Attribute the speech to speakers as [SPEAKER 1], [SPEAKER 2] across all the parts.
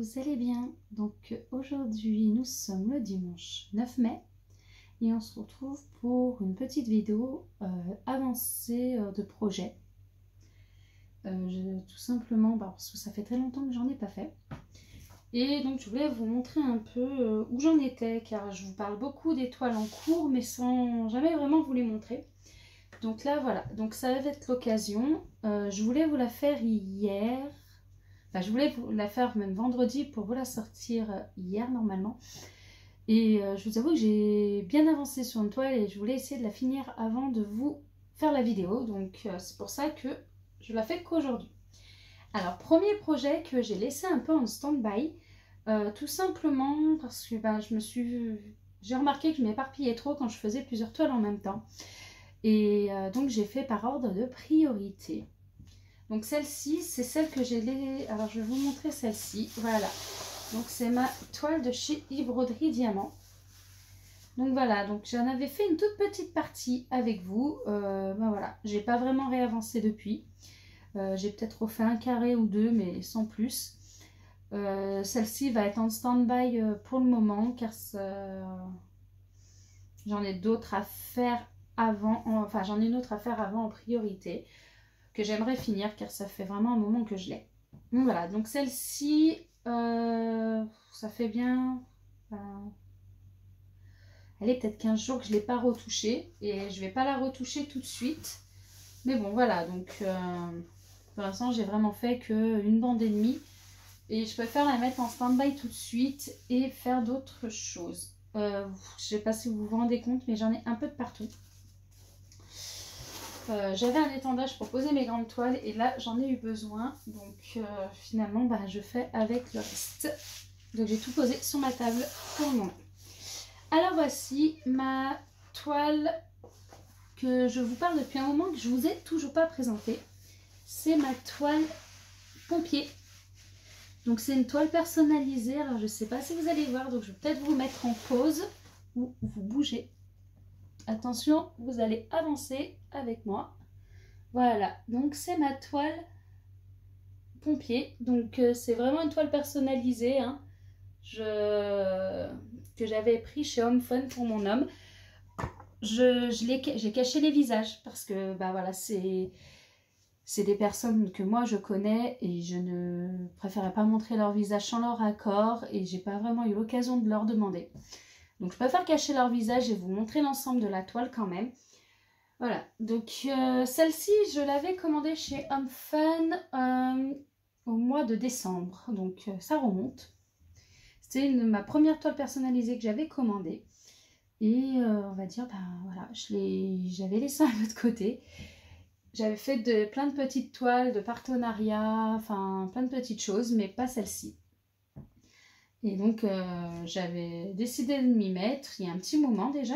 [SPEAKER 1] vous allez bien. Donc aujourd'hui nous sommes le dimanche 9 mai et on se retrouve pour une petite vidéo avancée de projet. Tout simplement parce que ça fait très longtemps que j'en ai pas fait. Et donc je voulais vous montrer un peu où j'en étais, car je vous parle beaucoup d'étoiles en cours mais sans jamais vraiment vous les montrer. Donc là voilà, donc ça va être l'occasion. Je voulais vous la faire hier. Je voulais vous la faire même vendredi pour vous la sortir hier normalement. Et je vous avoue que j'ai bien avancé sur une toile et je voulais essayer de la finir avant de vous faire la vidéo. Donc c'est pour ça que je la fais qu'aujourd'hui. Alors premier projet que j'ai laissé un peu en stand-by. Tout simplement parce que j'ai remarqué que je m'éparpillais trop quand je faisais plusieurs toiles en même temps. Et donc j'ai fait par ordre de priorité. Donc celle-ci, c'est celle que j'ai... Alors je vais vous montrer celle-ci. Voilà. Donc c'est ma toile de chez Yves Broderie Diamant. Donc voilà, donc j'en avais fait une toute petite partie avec vous. Voilà, j'ai pas vraiment réavancé depuis. J'ai peut-être refait un carré ou deux, mais sans plus. Celle-ci va être en stand-by pour le moment, car j'en ai d'autres à faire avant. Enfin, j'en ai une autre à faire avant en priorité, que j'aimerais finir, car ça fait vraiment un moment que je l'ai. Donc voilà, donc celle-ci, ça fait bien... Allez, peut-être 15 jours que je ne l'ai pas retouchée, et je ne vais pas la retoucher tout de suite. Mais bon, voilà, donc pour l'instant, j'ai vraiment fait qu'une bande et demie. Et je préfère la mettre en stand-by tout de suite et faire d'autres choses. Je ne sais pas si vous vous rendez compte, mais j'en ai un peu de partout. J'avais un étendage pour poser mes grandes toiles et là j'en ai eu besoin. Donc finalement, je fais avec le reste. Donc j'ai tout posé sur ma table pour le moment. Alors voici ma toile que je vous parle depuis un moment, que je vous ai toujours pas présentée. C'est ma toile pompier. Donc c'est une toile personnalisée, alors je ne sais pas si vous allez voir, donc je vais peut-être vous mettre en pause ou vous bouger. Attention, vous allez avancer avec moi. Voilà, donc c'est ma toile pompier, donc c'est vraiment une toile personnalisée hein, que j'avais pris chez Home Fun pour mon homme. J'ai caché les visages parce que voilà, c'est des personnes que moi je connais et je ne préférais pas montrer leur visage sans leur accord et j'ai pas vraiment eu l'occasion de leur demander. Donc je préfère cacher leur visage et vous montrer l'ensemble de la toile quand même. Voilà, donc celle-ci je l'avais commandée chez Home Fun au mois de décembre, donc ça remonte. C'était ma première toile personnalisée que j'avais commandée. Et on va dire, voilà, j'avais laissé un peu de côté. J'avais fait plein de petites toiles de partenariat, enfin plein de petites choses, mais pas celle-ci. Et donc j'avais décidé de m'y mettre il y a un petit moment déjà.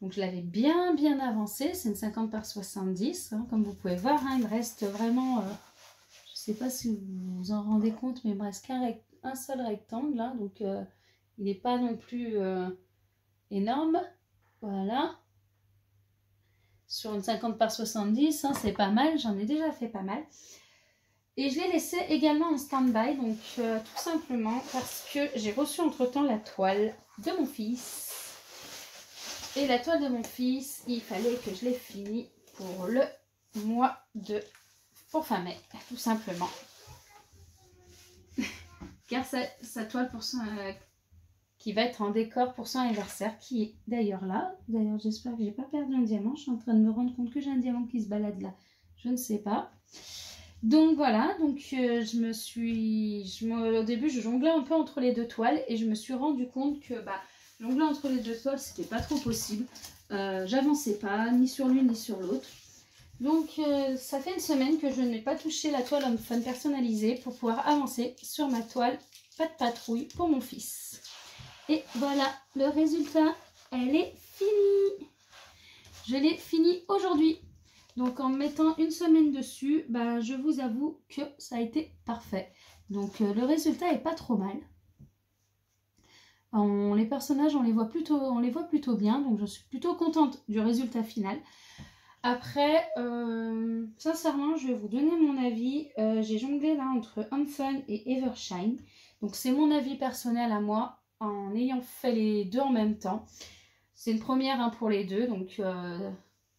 [SPEAKER 1] Donc je l'avais bien avancé, c'est une 50 par 70, hein, comme vous pouvez voir, hein, il me reste vraiment, je ne sais pas si vous vous en rendez compte, mais il me reste un seul rectangle, là, donc il n'est pas non plus énorme, voilà. Sur une 50 par 70, hein, c'est pas mal, j'en ai déjà fait pas mal. Et je l'ai laissé également en stand-by, donc tout simplement parce que j'ai reçu entre-temps la toile de mon fils. Et la toile de mon fils, il fallait que je l'ai finie pour le mois pour fin mai, tout simplement. Car sa toile pour qui va être en décor pour son anniversaire, qui est d'ailleurs là. D'ailleurs, j'espère que j'ai pas perdu un diamant. Je suis en train de me rendre compte que j'ai un diamant qui se balade là. Je ne sais pas. Donc voilà, donc au début, je jonglais un peu entre les deux toiles et je me suis rendu compte que jongler entre les deux toiles, c'était pas trop possible. J'avançais pas, ni sur l'une ni sur l'autre. Donc ça fait une semaine que je n'ai pas touché la toile Home Fun personnalisée pour pouvoir avancer sur ma toile pas de patrouille pour mon fils. Et voilà, le résultat, elle est finie. Je l'ai finie aujourd'hui. Donc en mettant une semaine dessus, je vous avoue que ça a été parfait. Donc le résultat est pas trop mal. Les personnages, on les voit plutôt bien. Donc je suis plutôt contente du résultat final. Après, sincèrement, je vais vous donner mon avis. J'ai jonglé là entre Homefun et Evershine. Donc c'est mon avis personnel à moi, en ayant fait les deux en même temps. C'est une première hein, pour les deux, donc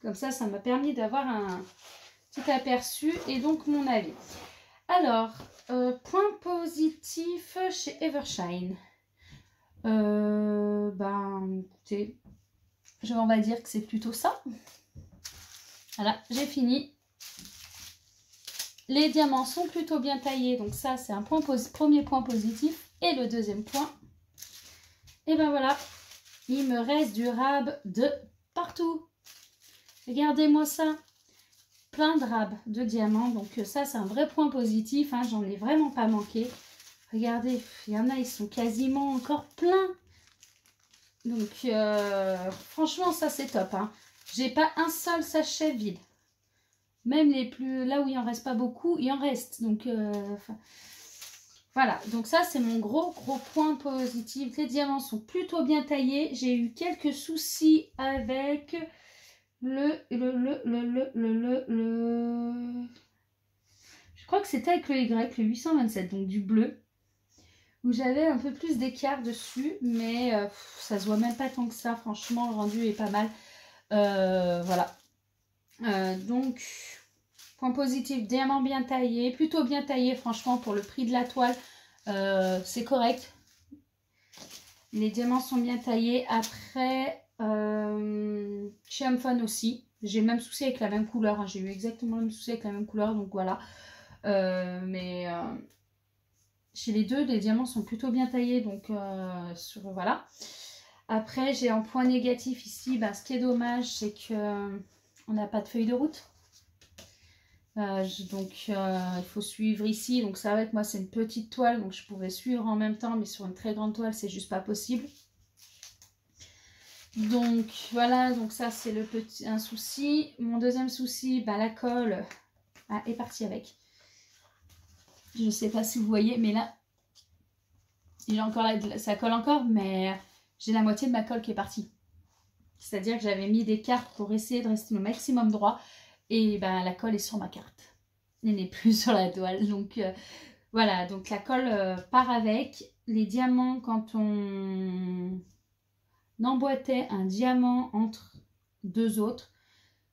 [SPEAKER 1] comme ça m'a permis d'avoir un petit aperçu et donc mon avis. Alors, point positif chez Evershine. Écoutez, on va dire que c'est plutôt ça. Voilà, j'ai fini. Les diamants sont plutôt bien taillés, donc ça c'est un premier point positif. Et le deuxième point, et ben voilà, il me reste du rab de partout. Regardez-moi ça, plein de rab de diamants, donc ça c'est un vrai point positif, hein, j'en ai vraiment pas manqué. Regardez, il y en a, ils sont quasiment encore pleins. Donc franchement ça c'est top, hein. J'ai pas un seul sachet vide. Même les plus là où il en reste pas beaucoup, il en reste. Donc voilà, donc ça c'est mon gros point positif. Les diamants sont plutôt bien taillés. J'ai eu quelques soucis avec je crois que c'était avec le Y, le 827, donc du bleu, où j'avais un peu plus d'écart dessus, mais ça se voit même pas tant que ça. Franchement, le rendu est pas mal. Voilà. Donc point positif, diamant bien taillé, plutôt bien taillé franchement pour le prix de la toile, c'est correct. Les diamants sont bien taillés. Après, chez Homefun aussi, j'ai le même souci avec la même couleur, hein. J'ai eu exactement le même souci avec la même couleur, donc voilà. Chez les deux, les diamants sont plutôt bien taillés, donc voilà. Après, j'ai un point négatif ici, ce qui est dommage, c'est que on n'a pas de feuille de route. Donc il faut suivre ici, donc ça va que moi c'est une petite toile, donc je pouvais suivre en même temps, mais sur une très grande toile c'est juste pas possible. Donc voilà, donc ça c'est un souci. Mon deuxième souci, la colle est partie avec. Je sais pas si vous voyez, mais là il a encore ça colle encore, mais j'ai la moitié de ma colle qui est partie. C'est-à-dire que j'avais mis des cartes pour essayer de rester au maximum droit. Et la colle est sur ma carte. Elle n'est plus sur la toile. Donc voilà, donc la colle part avec. Les diamants, quand on emboîtait un diamant entre deux autres,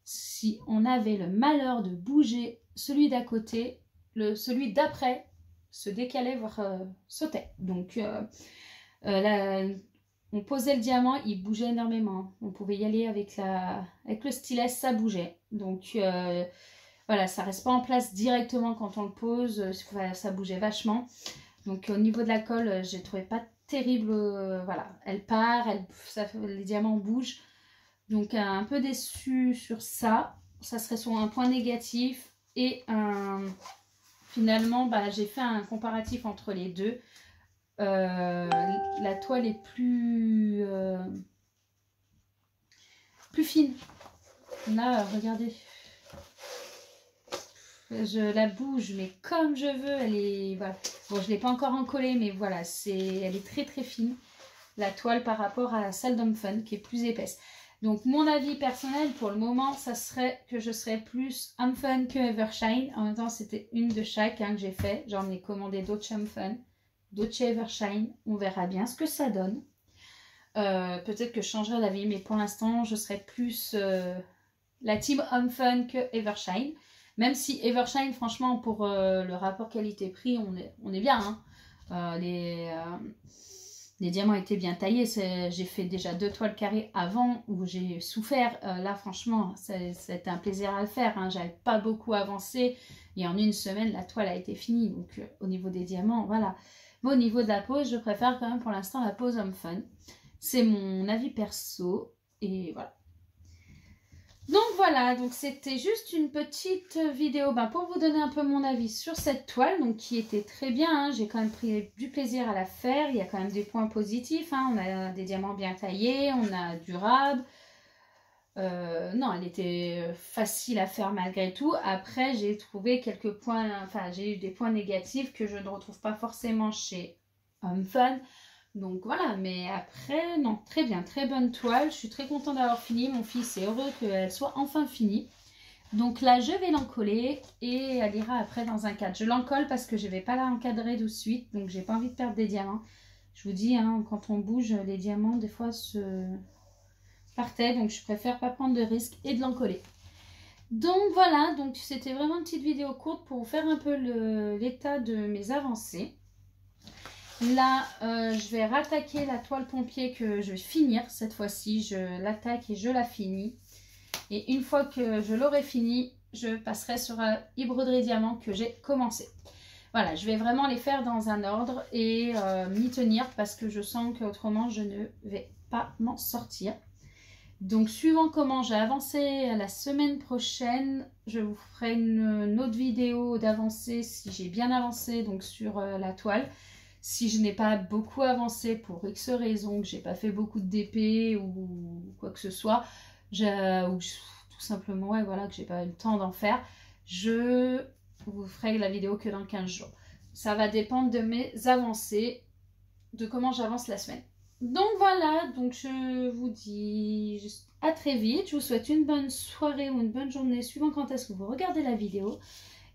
[SPEAKER 1] si on avait le malheur de bouger celui d'à côté, celui d'après se décalait, voire sautait. Donc on posait le diamant, il bougeait énormément. On pouvait y aller avec le stylet, ça bougeait. Donc voilà, ça reste pas en place directement quand on le pose. Ça bougeait vachement. Donc au niveau de la colle, j'ai trouvé pas terrible. Voilà, elle part, les diamants bougent. Donc un peu déçue sur ça. Ça serait sur un point négatif. Et finalement, j'ai fait un comparatif entre les deux. La toile est plus fine. Là, regardez. Je la bouge, mais comme je veux. Elle est, voilà. Bon, je ne l'ai pas encore encollée, mais voilà, elle est très très fine. La toile par rapport à celle d'Homefun, qui est plus épaisse. Donc, mon avis personnel, pour le moment, ça serait que je serais plus Homefun que Evershine. En même temps, c'était une de chaque que j'ai fait. J'en ai commandé d'autres chez Homefun, d'autres chez Evershine. On verra bien ce que ça donne. Peut-être que je changerai d'avis, mais pour l'instant, je serais plus la team Homefun que Evershine. Même si Evershine, franchement, pour le rapport qualité-prix, on est bien. Hein. Les diamants étaient bien taillés. J'ai fait déjà 2 toiles carrées avant où j'ai souffert. Là, franchement, c'était un plaisir à le faire. Hein. J'avais pas beaucoup avancé. Et en une semaine, la toile a été finie. Donc, au niveau des diamants, voilà. Mais au niveau de la pose, je préfère quand même pour l'instant la pose Homefun. C'est mon avis perso. Et voilà. Donc voilà, donc c'était juste une petite vidéo pour vous donner un peu mon avis sur cette toile, donc qui était très bien, hein. J'ai quand même pris du plaisir à la faire, il y a quand même des points positifs, hein. On a des diamants bien taillés, on a durable, non elle était facile à faire malgré tout. Après j'ai trouvé quelques points, j'ai eu des points négatifs que je ne retrouve pas forcément chez Homefun. Donc voilà, mais après, non, très bien, très bonne toile. Je suis très contente d'avoir fini. Mon fils est heureux qu'elle soit enfin finie. Donc là, je vais l'encoller et elle ira après dans un cadre. Je l'encolle parce que je ne vais pas la encadrer de suite, donc j'ai pas envie de perdre des diamants. Je vous dis, hein, quand on bouge, les diamants, des fois, se partaient, donc je préfère pas prendre de risque et de l'encoller. Donc voilà, donc c'était vraiment une petite vidéo courte pour vous faire un peu l'état de mes avancées. Là, je vais rattaquer la toile pompier que je vais finir cette fois-ci. Je l'attaque et je la finis. Et une fois que je l'aurai fini, je passerai sur un broderie diamant que j'ai commencé. Voilà, je vais vraiment les faire dans un ordre et m'y tenir parce que je sens qu'autrement je ne vais pas m'en sortir. Donc suivant comment j'ai avancé la semaine prochaine, je vous ferai une autre vidéo d'avancée si j'ai bien avancé donc sur la toile. Si je n'ai pas beaucoup avancé pour X raisons, que j'ai pas fait beaucoup de DP ou quoi que ce soit, ou tout simplement ouais, voilà, que j'ai pas eu le temps d'en faire, je vous ferai la vidéo que dans 15 jours. Ça va dépendre de mes avancées, de comment j'avance la semaine. Donc voilà, donc je vous dis à très vite. Je vous souhaite une bonne soirée ou une bonne journée, suivant quand est-ce que vous regardez la vidéo.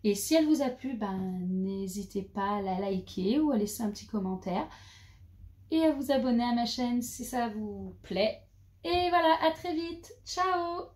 [SPEAKER 1] Et si elle vous a plu, ben, n'hésitez pas à la liker ou à laisser un petit commentaire. Et à vous abonner à ma chaîne si ça vous plaît. Et voilà, à très vite. Ciao!